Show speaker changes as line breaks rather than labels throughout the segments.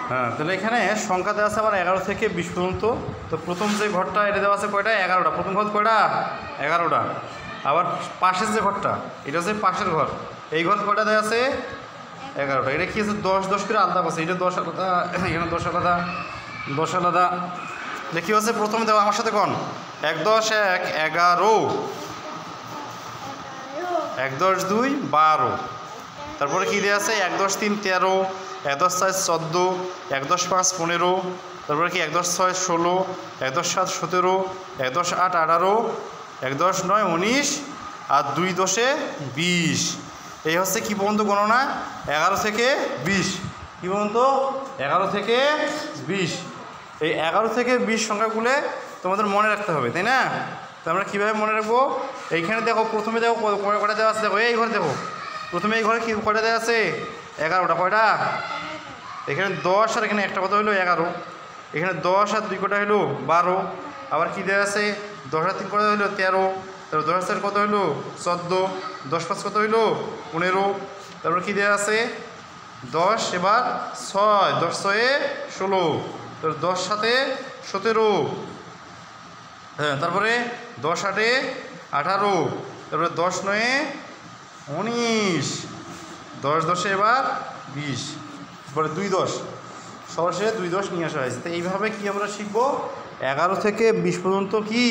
হ্যাঁ, তাহলে এখানে সংখ্যা দেওয়া আছে আমার 11 থেকে 20 পর্যন্ত। তো প্রথম যে ঘরটা এটা দেওয়া আছে কয়টা? 11টা। প্রথম ঘর কয়টা? 11টা। আবার পাশের যে ঘরটা এটা হচ্ছে পাশের ঘর, এই ঘর কয়টা দেওয়া আছে? 11টা। এটা কি আছে? 10 10 করে আলাদা আছে, এটা 10 আলাদা, এখানে 10 আলাদা, 10 আলাদা। দেখি হচ্ছে প্রথমে দেওয়া আমার সাথে কোন 1 10 1 11, 1 10 2 12। তারপরে কী দেওয়া আছে? 1 10 3 13, 1 10 4 14, 1 10 5 15, তারপরে কি 1 10 6 16, 1 10 7 17, 1 10 8 18, 1 10 9 19 আর 2 10 20। এই হচ্ছে কী পর্যন্ত গণনা? 11 থেকে 20। কী পর্যন্ত? 11 থেকে 20। এই 11 থেকে 20 সংখ্যাগুলো তোমাদের মনে রাখতে হবে, তাই না? তো আমরা কীভাবে মনে রাখবো? এইখানে দেখো, প্রথমে দেখো কয়টা দেওয়া আছে, দেখো এই ঘরে দেখো, প্রথমে এই ঘরে কি কয়টা দেওয়া আছে? 11টা। কয়টা? এখানে 10 আর এখানে একটা কত হলো? 11। এখানে 10 আর 2 কটা হলো? 12। আবার কি দেওয়া আছে? 10 আর 3 কটা হলো? 13। তারপর 10 আর 4 কত হলো? 14। 10 5 কত হলো? 15। তারপর কি দেওয়া আছে? 10 এবার 6, 10 6 16, তারপর 10 7 17, হ্যাঁ, তারপরে 10 8 18, তারপরে 10 9 19, 10 10 এবার 20, তারপরে 2 10, সরাসরি 2 10 নিয়ে আসা হয়েছে। তো এইভাবে কি আমরা শিখবো? 11 থেকে 20 পর্যন্ত কি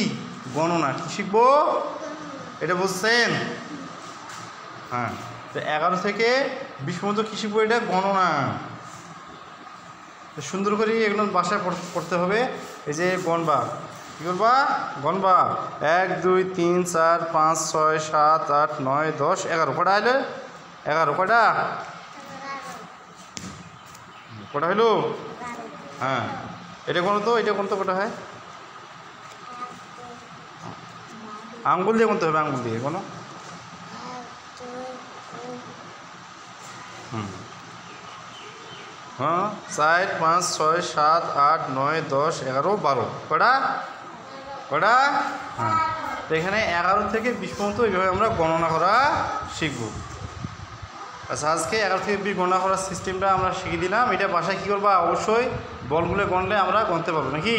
গণনা কি শিখবো? এটা বুঝছেন? হ্যাঁ, তো 11 থেকে 20 পর্যন্ত কী শিখবো? এটা গণনা। সুন্দর করে এগুলো বাসায় পড়তে হবে। এই যে গণবা, কী করবা? গণবা 1 2 3 4 5 6 7 8 9 10 11। কটা হলো? 11। কটা? কটা হলো? হ্যাঁ, এটা কোনো তো, এটা কোন তো কটা হয়? আঙ্গুল দিয়ে গুনতে হবে, আঙ্গুল দিয়ে কোনো। হ্যাঁ, 4 5 6 7 8 9 10 11 12। কটা? কটা? হ্যাঁ, তো এখানে 11 থেকে 20 পর্যন্ত এইভাবে আমরা গণনা করা শিখব। আচ্ছা, আজকে 11 থেকে 20 গণনা করার সিস্টেমটা আমরা শিখে দিলাম। এটা বাসায় কী করবা? অবশ্যই বলগুলো গণলে আমরা গণতে পারবো নাকি?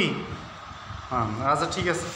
হ্যাঁ, আচ্ছা ঠিক আছে।